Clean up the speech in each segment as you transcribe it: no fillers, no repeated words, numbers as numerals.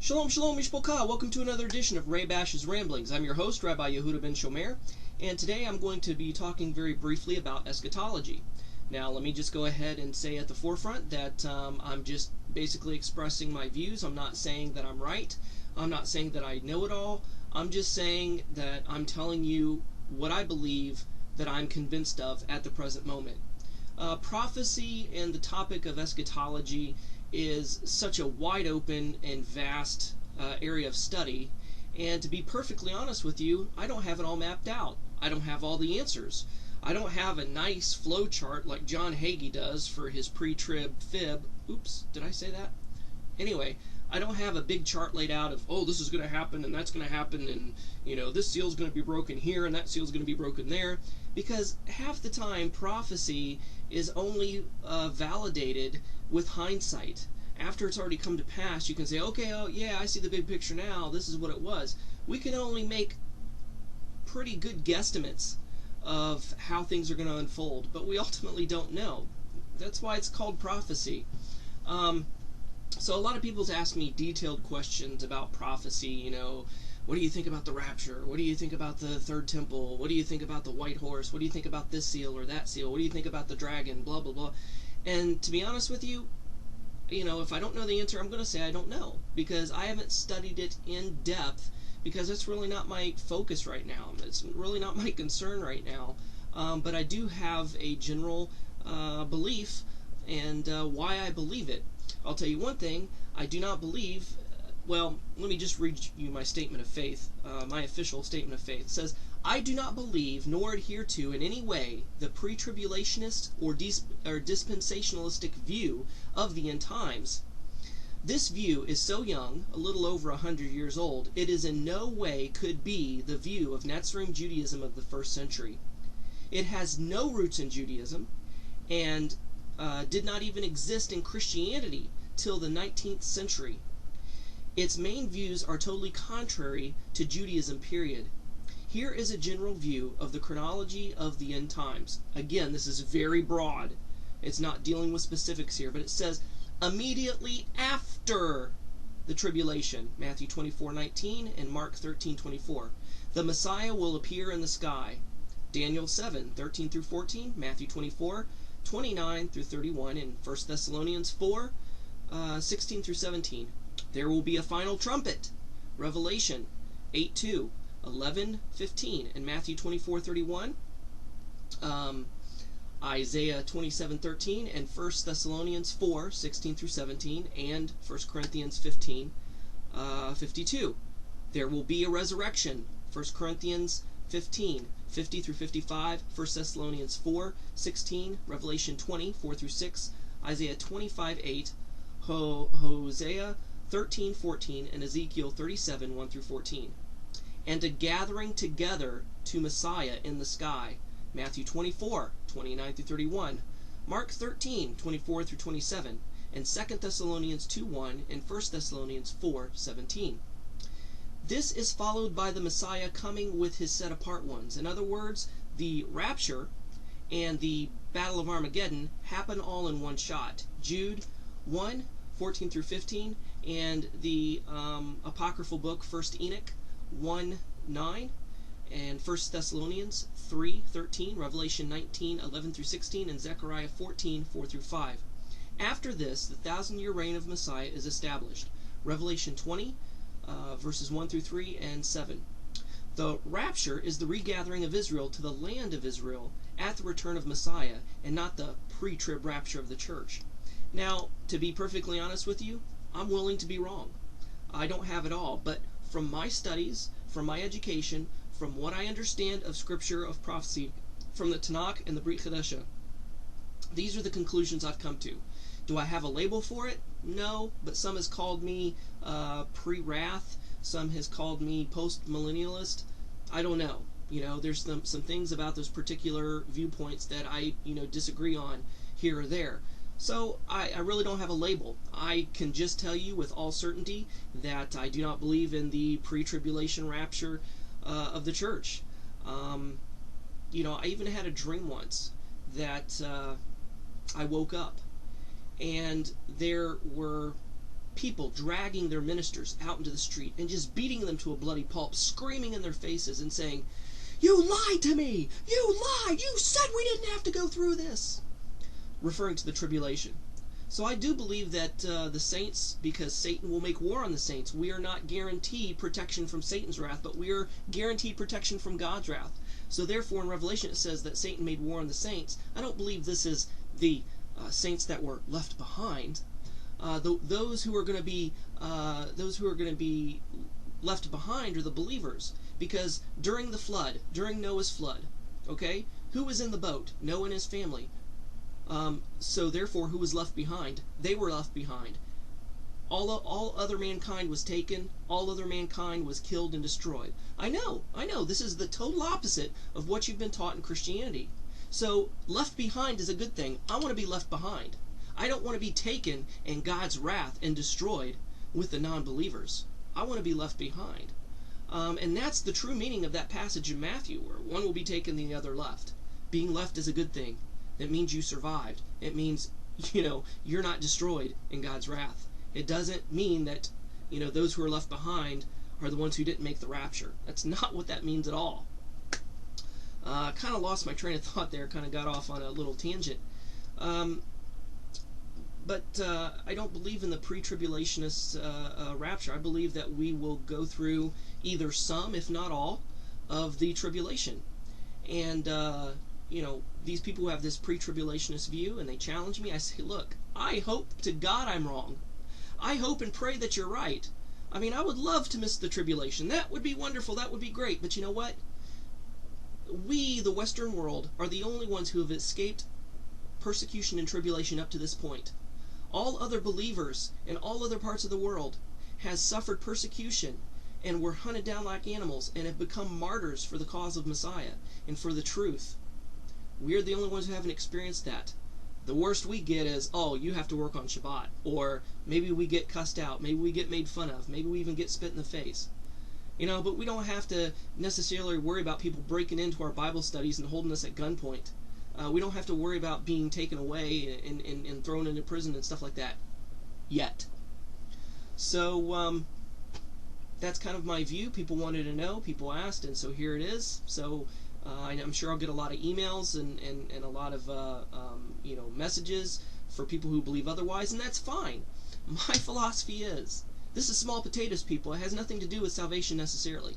Shalom, shalom, mishpocha. Welcome to another edition of Ray Bash's Ramblings. I'm your host, Rabbi Yehuda ben Shomer, and today I'm going to be talking very briefly about eschatology. Now, let me just go ahead and say at the forefront that I'm just basically expressing my views. I'm not saying that I'm right. I'm not saying that I know it all. I'm just saying that I'm telling you what I believe that I'm convinced of at the present moment. Prophecy and the topic of eschatology is such a wide open and vast area of study, and to be perfectly honest with you, I don't have it all mapped out. I don't have all the answers. I don't have a nice flow chart like John Hagee does for his pre-trib fib. Oops, did I say that? Anyway, I don't have a big chart laid out of, oh, this is going to happen and that's going to happen, and this seal's going to be broken here and that seal's going to be broken there, because half the time prophecy is only validated with hindsight. After it's already come to pass, you can say, okay, oh yeah, I see the big picture now, this is what it was. We can only make pretty good guesstimates of how things are going to unfold, but we ultimately don't know. That's why it's called prophecy. So a lot of people ask me detailed questions about prophecy, what do you think about the rapture? What do you think about the third temple? What do you think about the white horse? What do you think about this seal or that seal? What do you think about the dragon? Blah, blah, blah. And to be honest with you, if I don't know the answer, I'm going to say I don't know, because I haven't studied it in depth, because that's really not my focus right now. It's really not my concern right now. But I do have a general belief and why I believe it. I'll tell you one thing, I do not believe, well, let me just read you my statement of faith, my official statement of faith. It says, I do not believe nor adhere to in any way the pre-tribulationist or dispensationalistic view of the end times. This view is so young, a little over 100 years old, it is in no way could be the view of Nazarene Judaism of the first century. It has no roots in Judaism, and did not even exist in Christianity till the 19th century. Its main views are totally contrary to Judaism, period. Here is a general view of the chronology of the end times. Again, this is very broad. It's not dealing with specifics here, but it says immediately after the tribulation, Matthew 24:19 and Mark 13:24. The Messiah will appear in the sky. Daniel 7:13 through 14, Matthew 24:29 through 31, and 1 Thessalonians 4:16 through 17. There will be a final trumpet. Revelation 8:2, 11:15, and Matthew 24:31. Isaiah 27:13 and 1 Thessalonians 4:16 through 17, and 1 Corinthians 15:52. There will be a resurrection. 1 Corinthians 15:50 through 55, 1 Thessalonians 4:16, Revelation 20:4 through 6, Isaiah 25:8, Hosea 13:14, and Ezekiel 37:1 through 14. And a gathering together to Messiah in the sky, Matthew 24:29 through 31, Mark 13:24 through 27, and 2 Thessalonians 2:1 and 1 Thessalonians 4:17. This is followed by the Messiah coming with his set-apart ones. In other words, the rapture and the Battle of Armageddon happen all in one shot. Jude 1:14 through 15, and the apocryphal book 1 Enoch 1:9, and 1 Thessalonians 3:13, Revelation 19:11 through 16, and Zechariah 14:4 through 5. After this, the 1,000-year reign of Messiah is established. Revelation 20, verses 1 through 3 and 7. The rapture is the regathering of Israel to the land of Israel at the return of Messiah, and not the pre-trib rapture of the church. Now, to be perfectly honest with you, I'm willing to be wrong. I don't have it all, but from my studies, from my education, from what I understand of scripture, of prophecy, from the Tanakh and the Brit Chadasha, these are the conclusions I've come to. Do I have a label for it? No, but some has called me pre-wrath. Some has called me post-millennialist. I don't know. There's some things about those particular viewpoints that I, disagree on here or there. So I really don't have a label. I can just tell you with all certainty that I do not believe in the pre-tribulation rapture of the church. I even had a dream once that I woke up and there were people dragging their ministers out into the street and just beating them to a bloody pulp, screaming in their faces and saying, "You lied to me! You lied! You said we didn't have to go through this!" Referring to the tribulation. So I do believe that the saints, because Satan will make war on the saints, we are not guaranteed protection from Satan's wrath, but we are guaranteed protection from God's wrath. So therefore in Revelation it says that Satan made war on the saints. I don't believe this is the saints that were left behind. Those who are going to be left behind are the believers, because during the flood, during Noah's flood, okay, who was in the boat? Noah and his family. So therefore, who was left behind? They were left behind. All other mankind was taken. All other mankind was killed and destroyed. I know. This is the total opposite of what you've been taught in Christianity. So left behind is a good thing. I want to be left behind. I don't want to be taken in God's wrath and destroyed with the non-believers. I want to be left behind. And that's the true meaning of that passage in Matthew, where one will be taken and the other left. Being left is a good thing. It means you survived. It means, you're not destroyed in God's wrath. It doesn't mean that, those who are left behind are the ones who didn't make the rapture. That's not what that means at all. Kind of lost my train of thought there, kind of got off on a little tangent. But I don't believe in the pre-tribulationist rapture. I believe that we will go through either some, if not all, of the tribulation. And, these people who have this pre-tribulationist view and they challenge me, I say, look, I hope to God I'm wrong. I hope and pray that you're right. I mean, I would love to miss the tribulation. That would be wonderful. That would be great. But you know what? We, the Western world, are the only ones who have escaped persecution and tribulation up to this point. All other believers in all other parts of the world has suffered persecution and were hunted down like animals and have become martyrs for the cause of Messiah and for the truth. We're the only ones who haven't experienced that. The worst we get is, oh, you have to work on Shabbat. Or maybe we get cussed out. Maybe we get made fun of. Maybe we even get spit in the face. But we don't have to necessarily worry about people breaking into our Bible studies and holding us at gunpoint. We don't have to worry about being taken away and thrown into prison and stuff like that. Yet. So, that's kind of my view. People wanted to know. People asked, and so here it is. So, I'm sure I'll get a lot of emails and a lot of messages for people who believe otherwise, and that's fine. My philosophy is, this is small potatoes, people. It has nothing to do with salvation necessarily.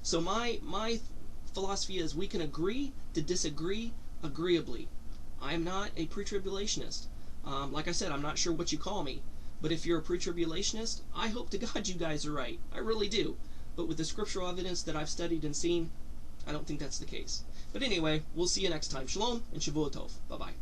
So my philosophy is we can agree to disagree agreeably. I am not a pre-tribulationist. Like I said, I'm not sure what you call me, but if you're a pre-tribulationist, I hope to God you guys are right. I really do. But with the scriptural evidence that I've studied and seen, I don't think that's the case. But anyway, we'll see you next time. Shalom and Shavua Tov. Bye-bye.